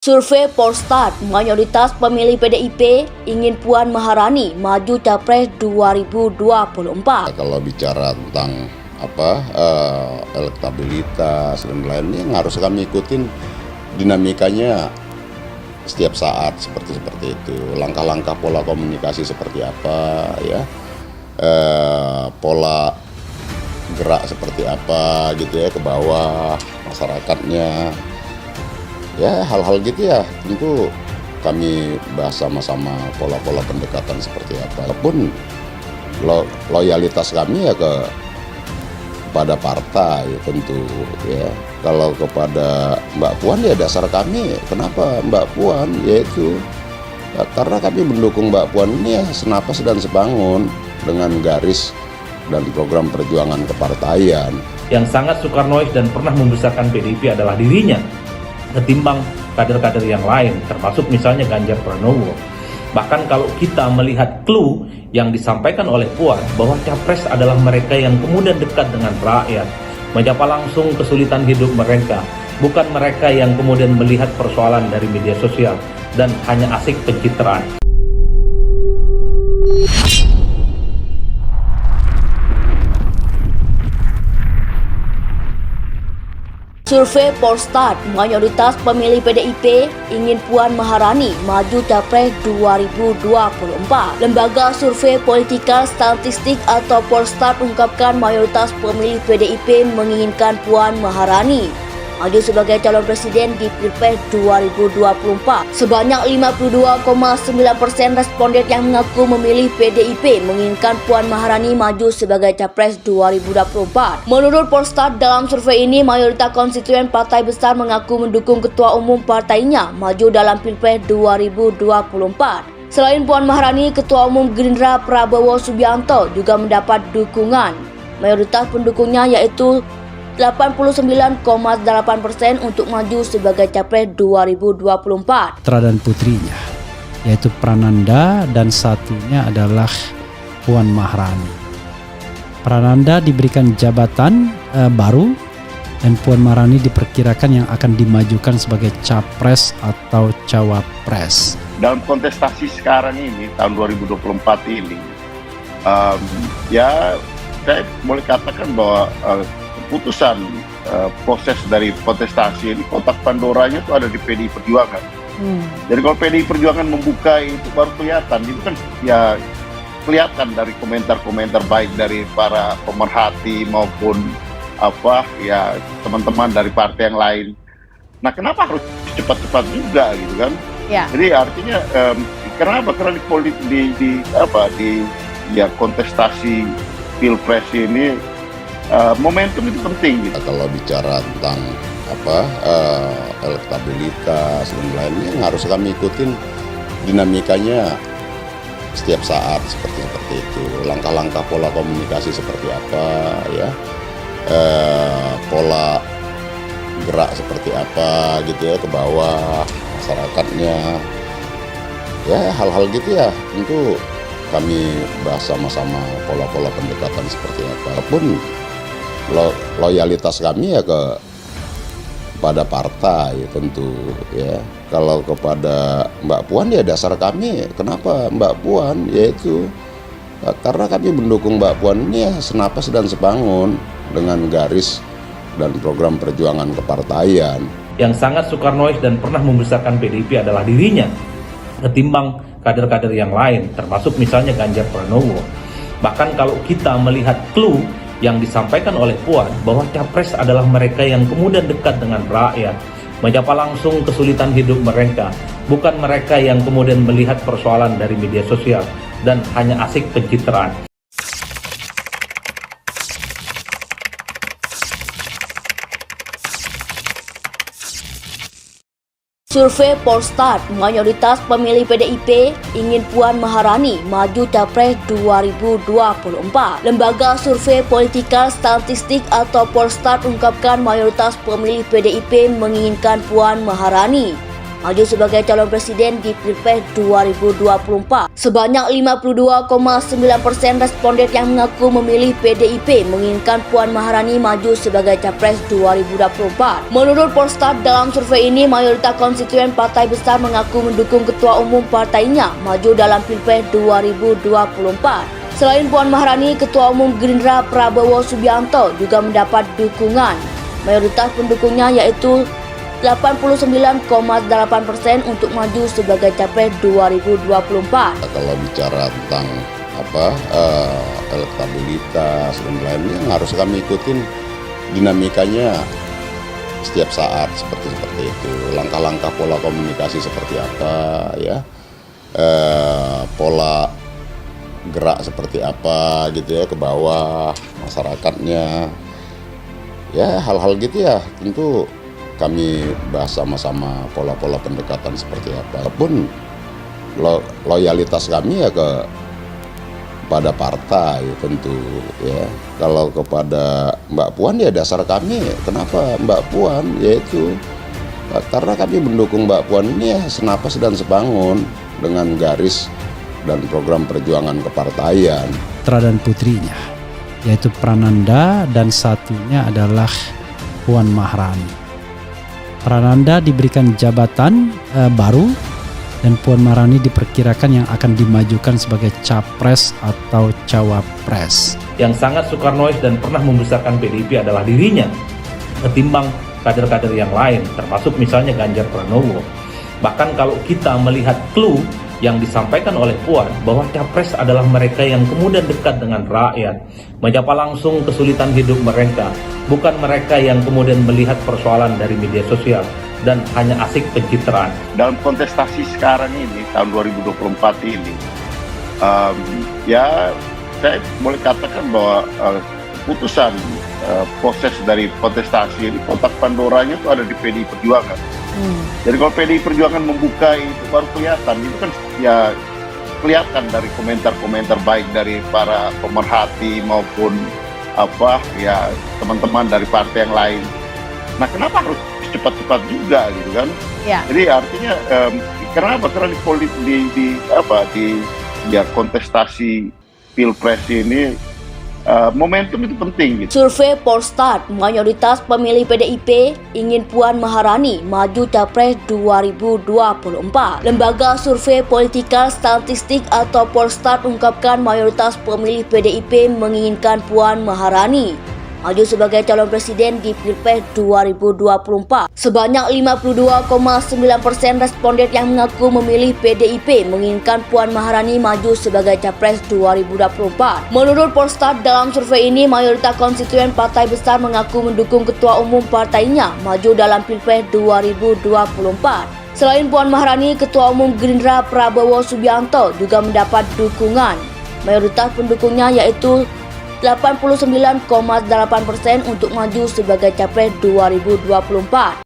Survei Polstart, mayoritas pemilih PDIP ingin Puan Maharani maju Capres 2024. Kalau bicara tentang elektabilitas dan lainnya yang harus kami ikutin dinamikanya setiap saat seperti itu. Langkah-langkah pola komunikasi seperti apa ya, pola gerak seperti apa gitu ya ke bawah masyarakatnya. Ya hal-hal gitu ya tentu kami bahas sama-sama pola-pola pendekatan seperti apa. Walaupun loyalitas kami ya kepada partai tentu ya. Kalau kepada Mbak Puan ya dasar kami kenapa Mbak Puan yaitu ya, karena kami mendukung Mbak Puan ini ya senapas dan sebangun dengan garis dan program perjuangan kepartaian. Yang sangat Soekarnois dan pernah membesarkan PDIP adalah dirinya ketimbang kader-kader yang lain, termasuk misalnya Ganjar Pranowo. Bahkan kalau kita melihat clue yang disampaikan oleh Puan bahwa capres adalah mereka yang kemudian dekat dengan rakyat, menyapa langsung kesulitan hidup mereka, bukan mereka yang kemudian melihat persoalan dari media sosial dan hanya asik pencitraan. Survei Polstart, mayoritas pemilih PDIP ingin Puan Maharani maju Capres 2024. Lembaga Survei Politikal Statistik atau Polstart ungkapkan mayoritas pemilih PDIP menginginkan Puan Maharani maju sebagai calon presiden di Pilpres 2024. Sebanyak 52,9% responden yang mengaku memilih PDIP menginginkan Puan Maharani maju sebagai Capres 2024. Menurut Polstart, dalam survei ini mayoritas konstituen partai besar mengaku mendukung ketua umum partainya maju dalam Pilpres 2024. Selain Puan Maharani, Ketua Umum Gerindra Prabowo Subianto juga mendapat dukungan. Mayoritas pendukungnya yaitu 89,8% untuk maju sebagai Capres 2024. Putra dan putrinya, yaitu Prananda dan satunya adalah Puan Maharani. Prananda diberikan jabatan baru dan Puan Maharani diperkirakan yang akan dimajukan sebagai Capres atau Cawapres. Dalam kontestasi sekarang ini, tahun 2024 ini, ya saya boleh katakan bahwa keputusan proses dari kontestasi ini kotak Pandoranya itu ada di PDI Perjuangan. Jadi kalau PDI Perjuangan membuka itu baru kelihatan, itu kan ya kelihatan dari komentar-komentar baik dari para pemerhati maupun ya teman-teman dari partai yang lain. Nah kenapa harus cepat-cepat juga gitu kan? Ya. Jadi artinya kenapa? Karena di kontestasi pilpres ini momentum itu penting gitu. Kalau bicara tentang elektabilitas dan lainnya yang harus kami ikutin dinamikanya setiap saat seperti itu. Langkah-langkah pola komunikasi seperti apa ya, pola gerak seperti apa gitu ya ke bawah masyarakatnya. Ya hal-hal gitu ya tentu kami bahas sama-sama pola-pola pendekatan seperti apa. Walaupun loyalitas kami ya kepada partai tentu ya. Kalau kepada Mbak Puan ya dasar kami kenapa Mbak Puan yaitu karena kami mendukung Mbak Puan ini ya senapas dan sebangun dengan garis dan program perjuangan kepartaian. Yang sangat Soekarnois dan pernah membesarkan PDIP adalah dirinya ketimbang kader-kader yang lain, termasuk misalnya Ganjar Pranowo. Bahkan kalau kita melihat clue yang disampaikan oleh Puan bahwa capres adalah mereka yang kemudian dekat dengan rakyat, menyapa langsung kesulitan hidup mereka, bukan mereka yang kemudian melihat persoalan dari media sosial dan hanya asik pencitraan. Survei Polstart, mayoritas pemilih PDIP ingin Puan Maharani maju Capres 2024. Lembaga Survei Politikal Statistik atau Polstart ungkapkan mayoritas pemilih PDIP menginginkan Puan Maharani maju sebagai calon presiden di Pilpres 2024. Sebanyak 52,9% responden yang mengaku memilih PDIP menginginkan Puan Maharani maju sebagai capres 2024. Menurut Polstat, dalam survei ini mayoritas konstituen partai besar mengaku mendukung ketua umum partainya maju dalam Pilpres 2024. Selain Puan Maharani, Ketua Umum Gerindra Prabowo Subianto juga mendapat dukungan. Mayoritas pendukungnya yaitu 89,8% untuk maju sebagai capres 2024. Kalau bicara tentang elektabilitas dan lainnya, harus kami ikutin dinamikanya setiap saat seperti itu. Langkah-langkah pola komunikasi seperti apa, ya, pola gerak seperti apa gitu ya ke bawah masyarakatnya, ya hal-hal gitu ya tentu kami bahas sama-sama pola-pola pendekatan seperti apa. Pun loyalitas kami ya kepada partai tentu ya. Kalau kepada Mbak Puan ya dasar kami, kenapa Mbak Puan, yaitu karena kami mendukung Mbak Puan ini ya senapas dan sebangun dengan garis dan program perjuangan kepartaian. Putra dan putrinya, yaitu Prananda dan satunya adalah Puan Maharani. Prananda diberikan jabatan baru dan Puan Maharani diperkirakan yang akan dimajukan sebagai capres atau cawapres. Yang sangat Soekarnois dan pernah membesarkan PDIP adalah dirinya ketimbang kader-kader yang lain, termasuk misalnya Ganjar Pranowo. Bahkan kalau kita melihat clue yang disampaikan oleh Puan bahwa capres adalah mereka yang kemudian dekat dengan rakyat, menyapa langsung kesulitan hidup mereka, bukan mereka yang kemudian melihat persoalan dari media sosial dan hanya asik pencitraan. Dalam kontestasi sekarang ini, tahun 2024 ini, ya saya boleh katakan bahwa keputusan proses dari kontestasi ini, kotak Pandoranya itu ada di PDI Perjuangan. Jadi kalau PDI Perjuangan membuka itu baru kelihatan, itu kan ya kelihatan dari komentar-komentar baik dari para pemerhati maupun ya teman-teman dari partai yang lain. Nah, kenapa harus cepat-cepat juga gitu kan? Ya. Jadi artinya kenapa? Karena di kontestasi Pilpres ini momentum itu penting gitu. Survei Polstat, mayoritas pemilih PDIP ingin Puan Maharani maju capres 2024. Lembaga Survei Politikal Statistik atau Polstat ungkapkan mayoritas pemilih PDIP menginginkan Puan Maharani maju sebagai calon presiden di Pilpres 2024. Sebanyak 52,9% responden yang mengaku memilih PDIP menginginkan Puan Maharani maju sebagai capres 2024. Menurut Polstat, dalam survei ini mayoritas konstituen partai besar mengaku mendukung ketua umum partainya maju dalam Pilpres 2024. Selain Puan Maharani, Ketua Umum Gerindra Prabowo Subianto juga mendapat dukungan. Mayoritas pendukungnya yaitu 89,8% untuk maju sebagai capres 2024.